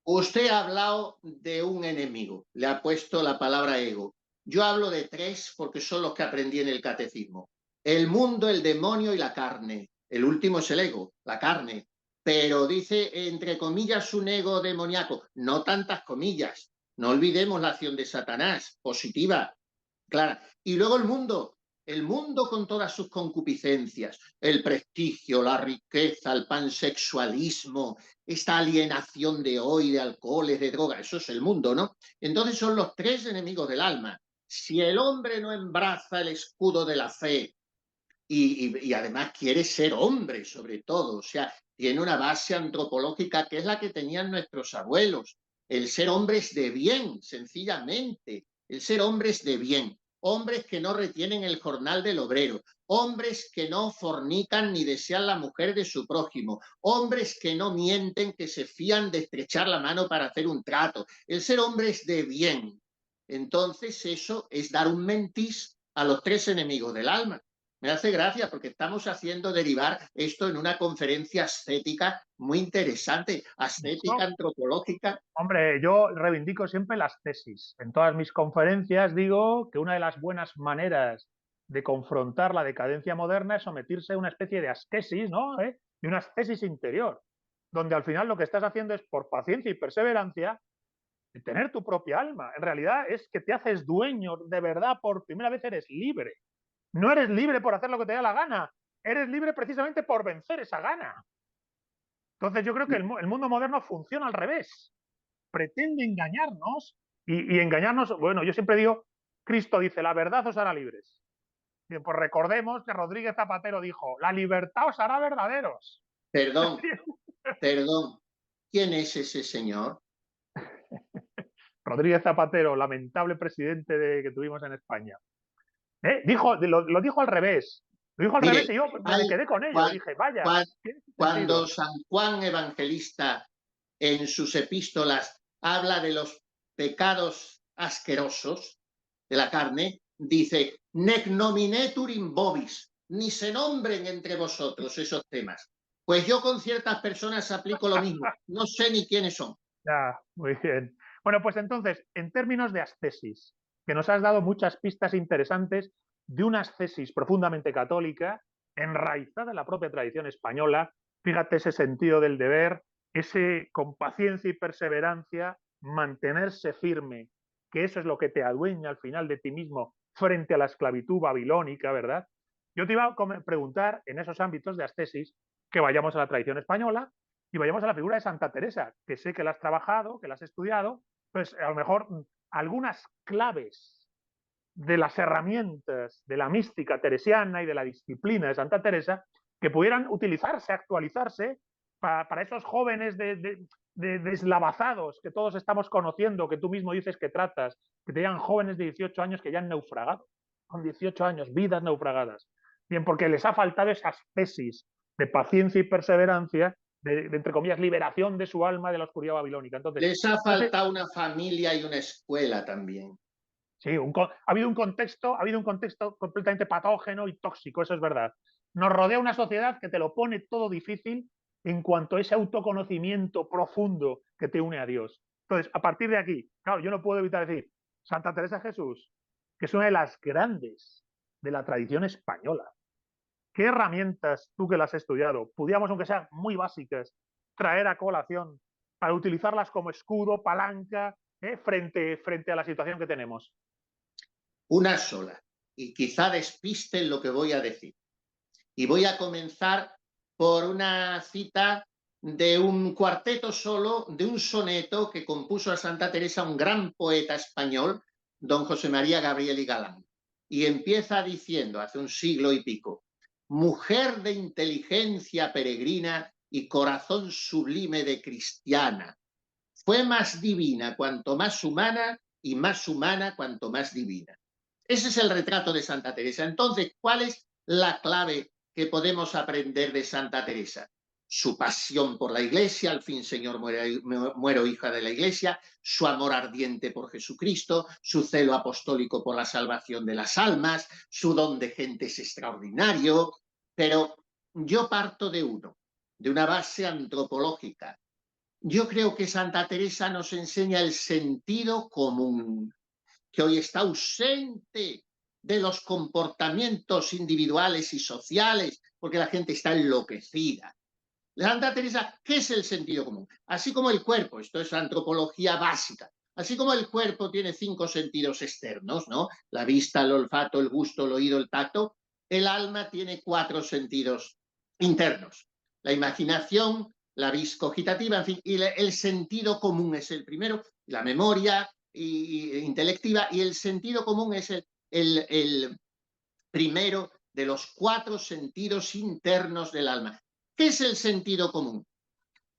Usted ha hablado de un enemigo, le ha puesto la palabra ego. Yo hablo de tres porque son los que aprendí en el catecismo. El mundo, el demonio y la carne. El último es el ego, la carne. Pero dice, entre comillas, un ego demoníaco. No tantas comillas. No olvidemos la acción de Satanás, positiva, clara. Y luego el mundo con todas sus concupiscencias, el prestigio, la riqueza, el pansexualismo, esta alienación de hoy, de alcoholes, de drogas, eso es el mundo, ¿no? Entonces son los tres enemigos del alma. Si el hombre no embraza el escudo de la fe y además quiere ser hombre sobre todo, o sea, tiene una base antropológica que es la que tenían nuestros abuelos. El ser hombre es de bien, sencillamente. El ser hombre es de bien. Hombres que no retienen el jornal del obrero, hombres que no fornican ni desean la mujer de su prójimo, hombres que no mienten, que se fían de estrechar la mano para hacer un trato. El ser hombre es de bien. Entonces eso es dar un mentís a los tres enemigos del alma. Me hace gracia porque estamos haciendo derivar esto en una conferencia ascética muy interesante, ascética, ¿No? antropológica. Hombre, yo reivindico siempre las tesis. En todas mis conferencias digo que una de las buenas maneras de confrontar la decadencia moderna es someterse a una especie de ascesis, ¿no? De una ascesis interior, donde al final lo que estás haciendo es, por paciencia y perseverancia, tener tu propia alma. En realidad es que te haces dueño, de verdad, por primera vez eres libre. No eres libre por hacer lo que te da la gana, eres libre precisamente por vencer esa gana. Entonces yo creo que el mundo moderno funciona al revés, pretende engañarnos y engañarnos. Bueno, yo siempre digo, Cristo dice, la verdad os hará libres. Bien, pues recordemos que Rodríguez Zapatero dijo, la libertad os hará verdaderos. Perdón, perdón. ¿Quién es ese señor? Rodríguez Zapatero, lamentable presidente que tuvimos en España. Lo dijo al revés. Lo dijo al revés Mire, y yo me quedé con ello. cuan, Dije, vaya, cuan, tiene cuando sentido. San Juan Evangelista en sus epístolas habla de los pecados asquerosos de la carne, dice, nec nominetur in vobis, ni se nombren entre vosotros esos temas. Pues yo con ciertas personas aplico lo mismo, no sé ni quiénes son. Ya, muy bien. Bueno, pues entonces, en términos de ascesis, que nos has dado muchas pistas interesantes de una ascesis profundamente católica, enraizada en la propia tradición española, fíjate ese sentido del deber, ese con paciencia y perseverancia, mantenerse firme, que eso es lo que te adueña al final de ti mismo frente a la esclavitud babilónica, ¿verdad? Yo te iba a preguntar en esos ámbitos de ascesis que vayamos a la tradición española y vayamos a la figura de Santa Teresa, que sé que la has trabajado, que la has estudiado, pues a lo mejor algunas claves de las herramientas de la mística teresiana y de la disciplina de Santa Teresa que pudieran utilizarse, actualizarse para esos jóvenes deslavazados que todos estamos conociendo, que tú mismo dices que tratas, que te digan jóvenes de 18 años que ya han naufragado, con 18 años, vidas naufragadas. Bien, porque les ha faltado esa especies de paciencia y perseverancia, entre comillas, liberación de su alma de la oscuridad babilónica. Entonces, Les ha no sé, faltado una familia y una escuela también. sí, ha habido un contexto completamente patógeno y tóxico, eso es verdad. Nos rodea una sociedad que te lo pone todo difícil en cuanto a ese autoconocimiento profundo que te une a Dios. Entonces, a partir de aquí, claro, yo no puedo evitar decir, Santa Teresa de Jesús, que es una de las grandes de la tradición española. ¿Qué herramientas, tú que las has estudiado, pudiéramos, aunque sean muy básicas, traer a colación para utilizarlas como escudo, palanca, frente a la situación que tenemos? Una sola. Y quizá despisten lo que voy a decir. Y voy a comenzar por una cita de un cuarteto solo, de un soneto que compuso a Santa Teresa un gran poeta español, don José María Gabriel y Galán. Y empieza diciendo, hace un siglo y pico, mujer de inteligencia peregrina y corazón sublime de cristiana, fue más divina cuanto más humana y más humana cuanto más divina. Ese es el retrato de Santa Teresa. Entonces, ¿cuál es la clave que podemos aprender de Santa Teresa? Su pasión por la iglesia, al fin Señor muero hija de la iglesia, su amor ardiente por Jesucristo, su celo apostólico por la salvación de las almas, su don de gentes extraordinario, pero yo parto de una base antropológica. Yo creo que Santa Teresa nos enseña el sentido común, que hoy está ausente de los comportamientos individuales y sociales, porque la gente está enloquecida. Santa Teresa, ¿qué es el sentido común? Así como el cuerpo, esto es antropología básica, así como el cuerpo tiene 5 sentidos externos, ¿no? La vista, el olfato, el gusto, el oído, el tacto, el alma tiene 4 sentidos internos. La imaginación, la vis cogitativa, en fin, y el sentido común es el primero, la memoria intelectiva, y el sentido común es el primero de los 4 sentidos internos del alma. ¿Qué es el sentido común?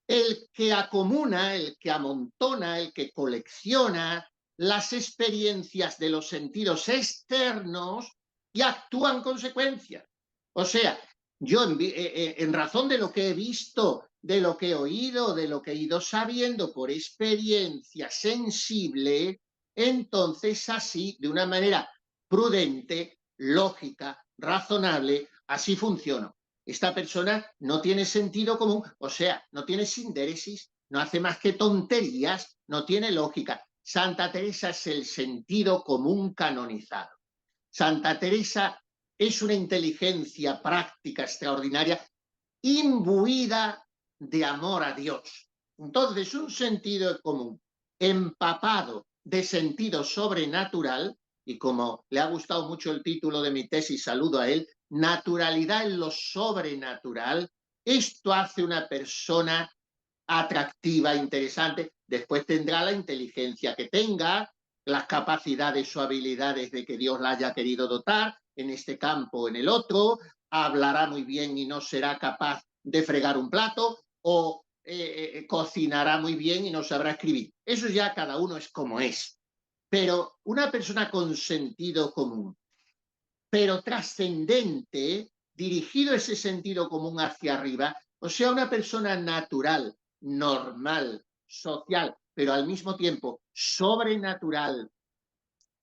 El que acomuna, el que amontona, el que colecciona las experiencias de los sentidos externos y actúa en consecuencia. O sea, yo en razón de lo que he visto, de lo que he oído, de lo que he ido sabiendo por experiencia sensible, entonces así, de una manera prudente, lógica, razonable, así funciona. Esta persona no tiene sentido común, o sea, no tiene sindéresis, no hace más que tonterías, no tiene lógica. Santa Teresa es el sentido común canonizado. Santa Teresa es una inteligencia práctica extraordinaria, imbuida de amor a Dios. Entonces, un sentido común empapado de sentido sobrenatural, y como le ha gustado mucho el título de mi tesis, saludo a él, naturalidad en lo sobrenatural, esto hace una persona atractiva, interesante. Después tendrá la inteligencia que tenga, las capacidades o habilidades de que Dios la haya querido dotar en este campo o en el otro, hablará muy bien y no será capaz de fregar un plato, o cocinará muy bien y no sabrá escribir. Eso ya cada uno es como es. Pero una persona con sentido común, pero trascendente, dirigido ese sentido común hacia arriba, o sea, una persona natural, normal, social, pero al mismo tiempo sobrenatural,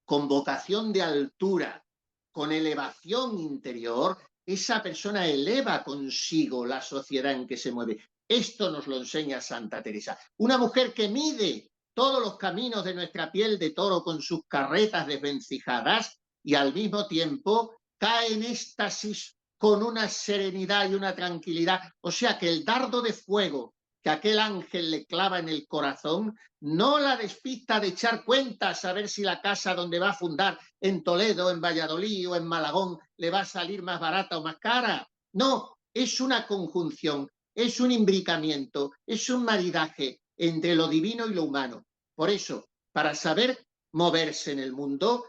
con vocación de altura, con elevación interior, esa persona eleva consigo la sociedad en que se mueve. Esto nos lo enseña Santa Teresa. Una mujer que mide todos los caminos de nuestra piel de toro con sus carretas desvencijadas y al mismo tiempo cae en éxtasis con una serenidad y una tranquilidad. O sea que el dardo de fuego que aquel ángel le clava en el corazón no la despista de echar cuentas a ver si la casa donde va a fundar en Toledo, en Valladolid o en Malagón le va a salir más barata o más cara. No, es una conjunción, es un imbricamiento, es un maridaje entre lo divino y lo humano. Por eso, para saber moverse en el mundo,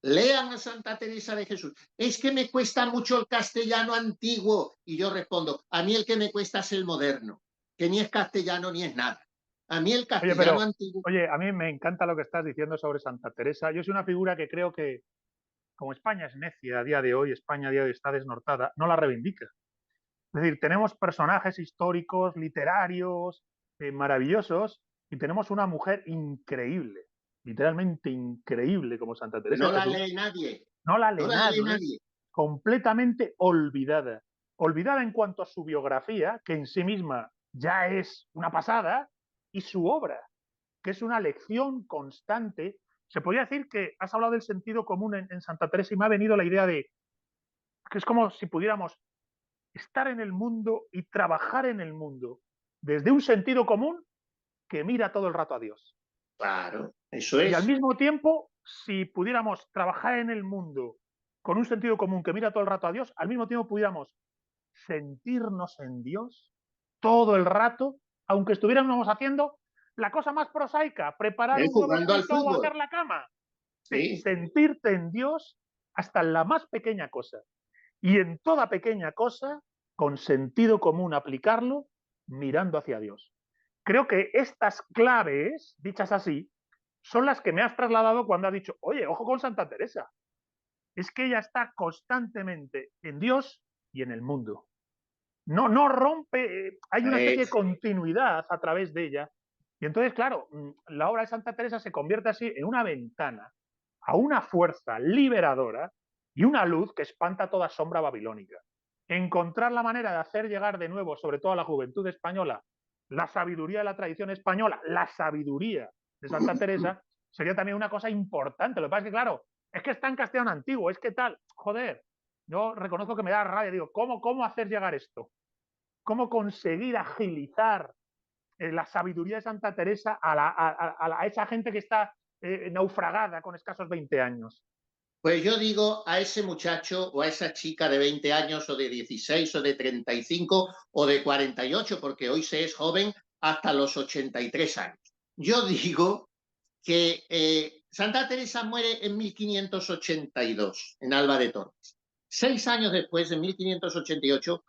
lean a Santa Teresa de Jesús. Es que me cuesta mucho el castellano antiguo. Y yo respondo, a mí el que me cuesta es el moderno. que ni es castellano ni es nada. A mí el Oye, castellano pero, antiguo... oye, a mí me encanta lo que estás diciendo sobre Santa Teresa. Yo soy una figura que creo que, como España es necia a día de hoy, España a día de hoy está desnortada, no la reivindica. Es decir, tenemos personajes históricos, literarios, maravillosos, y tenemos una mujer increíble, literalmente increíble como Santa Teresa No de la Jesús. lee nadie, No la no lee la lee nadie, es nadie. completamente olvidada. Olvidada en cuanto a su biografía, que en sí misma ya es una pasada, y su obra, que es una lección constante. Se podría decir que has hablado del sentido común en Santa Teresa y me ha venido la idea de que es como si pudiéramos estar en el mundo y trabajar en el mundo desde un sentido común que mira todo el rato a Dios. Claro, eso Y al es. mismo tiempo, si pudiéramos trabajar en el mundo con un sentido común que mira todo el rato a Dios, al mismo tiempo pudiéramos sentirnos en Dios todo el rato, aunque estuviéramos haciendo la cosa más prosaica, preparar un huevo Jugando al frito o fútbol, hacer la cama. Sí, sí. sentirte en Dios hasta en la más pequeña cosa. Y en toda pequeña cosa, con sentido común aplicarlo, mirando hacia Dios. Creo que estas claves, dichas así, son las que me has trasladado cuando has dicho, oye, ojo con Santa Teresa. Es que ella está constantemente en Dios y en el mundo. No rompe, hay una especie de Es, continuidad a través de ella. Y entonces, claro, la obra de Santa Teresa se convierte así en una ventana a una fuerza liberadora y una luz que espanta toda sombra babilónica. Encontrar la manera de hacer llegar de nuevo, sobre todo a la juventud española, la sabiduría de la tradición española, la sabiduría de Santa Teresa, sería también una cosa importante. Lo que pasa es que, claro, es que está en castellano antiguo, es que tal, joder, yo reconozco que me da rabia, digo, ¿cómo hacer llegar esto? ¿Cómo conseguir agilizar la sabiduría de Santa Teresa a esa gente que está naufragada con escasos 20 años? pues yo digo a ese muchacho o a esa chica de 20 años o de 16 o de 35 o de 48, porque hoy se es joven hasta los 83 años. Yo digo que Santa Teresa muere en 1582 en Alba de Tormes. 6 años después, en 1588,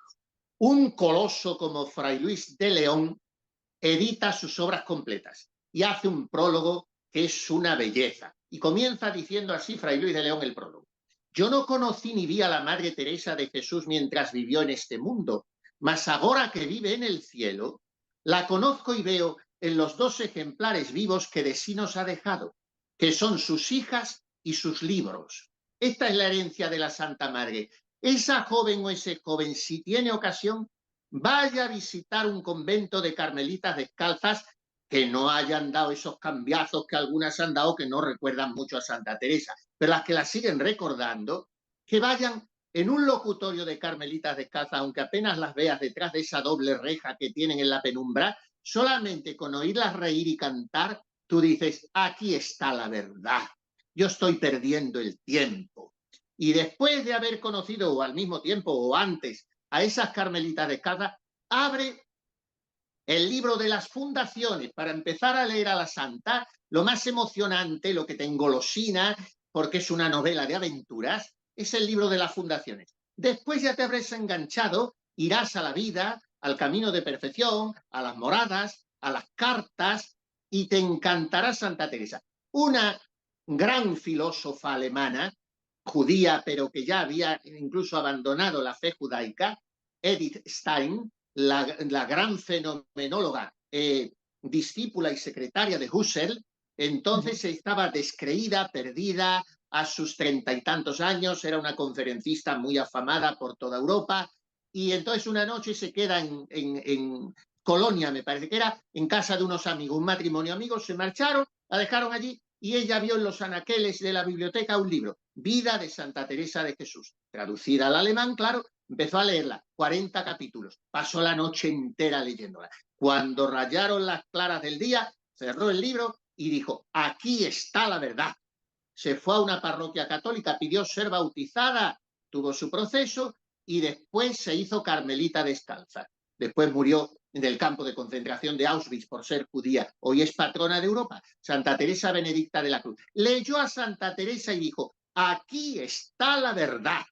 un coloso como Fray Luis de León edita sus obras completas y hace un prólogo que es una belleza. Y comienza diciendo así Fray Luis de León el prólogo. Yo no conocí ni vi a la Madre Teresa de Jesús mientras vivió en este mundo, mas ahora que vive en el cielo, la conozco y veo en los dos ejemplares vivos que de sí nos ha dejado, que son sus hijas y sus libros. Esta es la herencia de la Santa Madre. Esa joven o ese joven, si tiene ocasión, vaya a visitar un convento de carmelitas descalzas que no hayan dado esos cambiazos que algunas han dado que no recuerdan mucho a Santa Teresa, pero las que la siguen recordando, que vayan en un locutorio de carmelitas descalzas, aunque apenas las veas detrás de esa doble reja que tienen en la penumbra, solamente con oírlas reír y cantar, tú dices, aquí está la verdad, yo estoy perdiendo el tiempo. Y después de haber conocido, o al mismo tiempo, o antes, a esas carmelitas descalzas, abre el libro de las fundaciones para empezar a leer a la santa, lo más emocionante, lo que te engolosina, porque es una novela de aventuras, es el libro de las fundaciones. Después ya te habrás enganchado, irás a la vida, al camino de perfección, a las moradas, a las cartas, y te encantará Santa Teresa. Una gran filósofa alemana, judía, pero que ya había incluso abandonado la fe judaica, Edith Stein, la gran fenomenóloga, discípula y secretaria de Husserl, entonces estaba descreída, perdida, a sus 30 y tantos años, era una conferencista muy afamada por toda Europa, y entonces una noche se queda en Colonia, me parece que era, en casa de unos amigos, un matrimonio de amigos, se marcharon, la dejaron allí, y ella vio en los anaqueles de la biblioteca un libro, Vida de Santa Teresa de Jesús, traducida al alemán, claro. Empezó a leerla, 40 capítulos, pasó la noche entera leyéndola. Cuando rayaron las claras del día, cerró el libro y dijo, aquí está la verdad. Se fue a una parroquia católica, pidió ser bautizada, tuvo su proceso y después se hizo carmelita descalza. Después murió en el campo de concentración de Auschwitz por ser judía. Hoy es patrona de Europa, Santa Teresa Benedicta de la Cruz. Leyó a Santa Teresa y dijo, aquí está la verdad.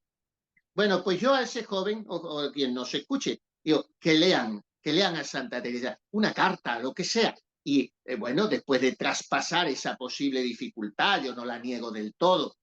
Bueno, pues yo a ese joven, o quien nos escuche, digo, que lean que lean a Santa Teresa, una carta, lo que sea. Y bueno, después de traspasar esa posible dificultad, yo no la niego del todo,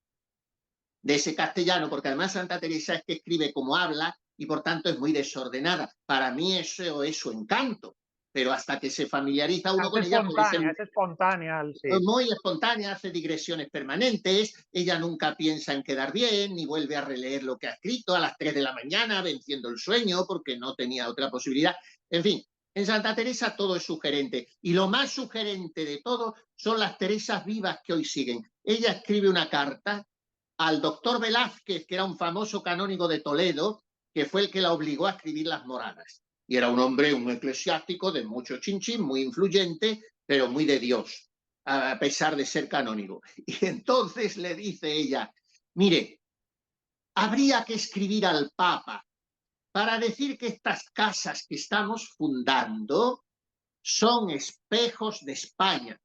de ese castellano, porque además Santa Teresa es que escribe como habla y por tanto es muy desordenada. Para mí eso es su encanto, pero hasta que se familiariza uno con ella puede ser Es espontánea, sí. muy espontánea, hace digresiones permanentes, ella nunca piensa en quedar bien, ni vuelve a releer lo que ha escrito a las 3 de la mañana, venciendo el sueño, porque no tenía otra posibilidad. En fin, en Santa Teresa todo es sugerente, y lo más sugerente de todo son las Teresas vivas que hoy siguen. Ella escribe una carta al doctor Velázquez, que era un famoso canónigo de Toledo, que fue el que la obligó a escribir las Moradas. Y era un hombre, un eclesiástico de mucho chinchín, muy influyente, pero muy de Dios, a pesar de ser canónigo. Y entonces le dice ella, mire, habría que escribir al Papa para decir que estas casas que estamos fundando son espejos de España.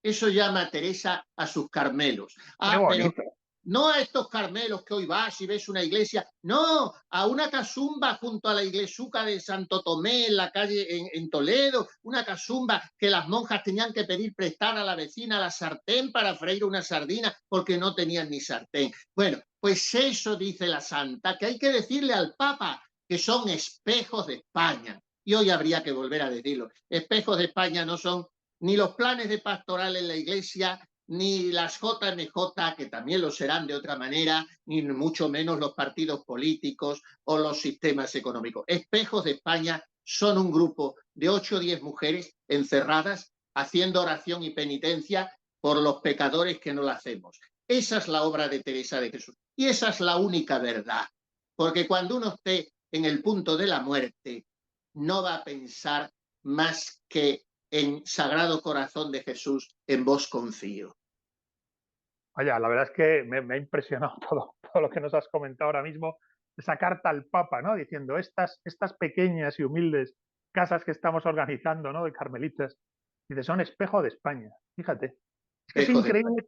Eso llama Teresa a sus Carmelos. Qué Pero bonito. no a estos Carmelos que hoy vas y ves una iglesia, no, a una casumba junto a la iglesuca de Santo Tomé en la calle en Toledo, una casumba que las monjas tenían que pedir prestar a la vecina la sartén para freír una sardina porque no tenían ni sartén. Bueno, pues eso dice la santa, que hay que decirle al Papa que son espejos de España. Y hoy habría que volver a decirlo. Espejos de España no son ni los planes de pastoral en la iglesia, ni las JMJ, que también lo serán de otra manera, ni mucho menos los partidos políticos o los sistemas económicos. Espejos de España son un grupo de 8 o 10 mujeres encerradas haciendo oración y penitencia por los pecadores que no la hacemos. Esa es la obra de Teresa de Jesús. Y esa es la única verdad. Porque cuando uno esté en el punto de la muerte, no va a pensar más que en Sagrado Corazón de Jesús, en vos confío. Vaya, la verdad es que me ha impresionado todo lo que nos has comentado ahora mismo, esa carta al Papa, ¿no? Diciendo, estas pequeñas y humildes casas que estamos organizando, ¿no? De carmelitas, dice, son espejo de España. Fíjate, es que es Espejo de España. increíble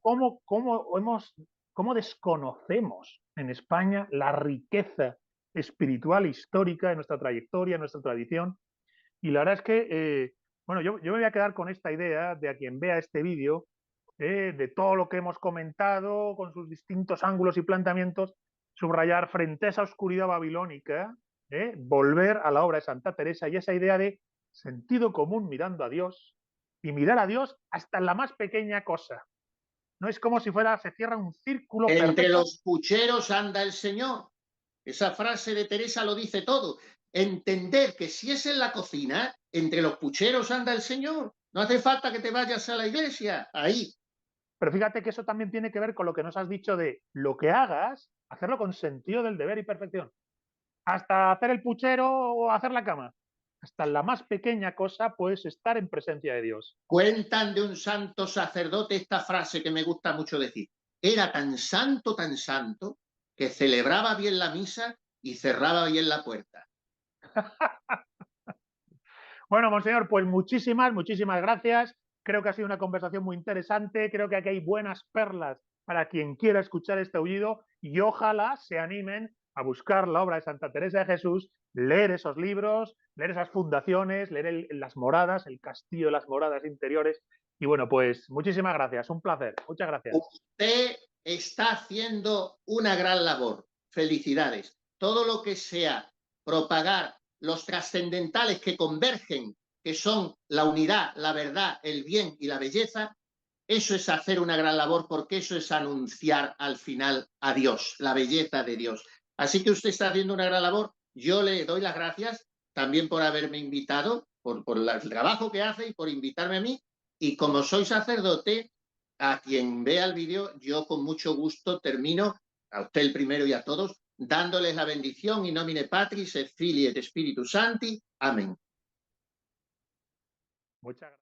cómo desconocemos en España la riqueza espiritual, histórica de nuestra trayectoria, de nuestra tradición. Y la verdad es que, bueno, yo me voy a quedar con esta idea de a quien vea este vídeo, de todo lo que hemos comentado, con sus distintos ángulos y planteamientos, subrayar frente a esa oscuridad babilónica, volver a la obra de Santa Teresa y esa idea de sentido común mirando a Dios y mirar a Dios hasta en la más pequeña cosa. No es como si fuera, se cierra un círculo Entre perfecto. los pucheros anda el Señor. Esa frase de Teresa lo dice todo. Entender que si es en la cocina, entre los pucheros anda el Señor. No hace falta que te vayas a la iglesia. Ahí. Pero fíjate que eso también tiene que ver con lo que nos has dicho de lo que hagas, hacerlo con sentido del deber y perfección. Hasta hacer el puchero o hacer la cama. Hasta la más pequeña cosa puedes estar en presencia de Dios. Cuentan de un santo sacerdote esta frase que me gusta mucho decir. Era tan santo, que celebraba bien la misa y cerraba bien la puerta. Bueno, monseñor, pues muchísimas gracias. Creo que ha sido una conversación muy interesante. Creo que aquí hay buenas perlas para quien quiera escuchar este aullido y ojalá se animen a buscar la obra de Santa Teresa de Jesús, leer esos libros, leer esas fundaciones, leer las moradas, el castillo de las moradas interiores. Y bueno, pues muchísimas gracias. Un placer. Muchas gracias. Usted está haciendo una gran labor. Felicidades. Todo lo que sea propagar los trascendentales que convergen, que son la unidad, la verdad, el bien y la belleza, eso es hacer una gran labor porque eso es anunciar al final a Dios, la belleza de Dios. Así que usted está haciendo una gran labor. Yo le doy las gracias también por haberme invitado, por el trabajo que hace y por invitarme a mí. Y como soy sacerdote, a quien vea el vídeo, yo con mucho gusto termino, a usted el primero y a todos, dándoles la bendición in nomine Patris et Filii et Spiritus Sancti. Amén. Muchas gracias.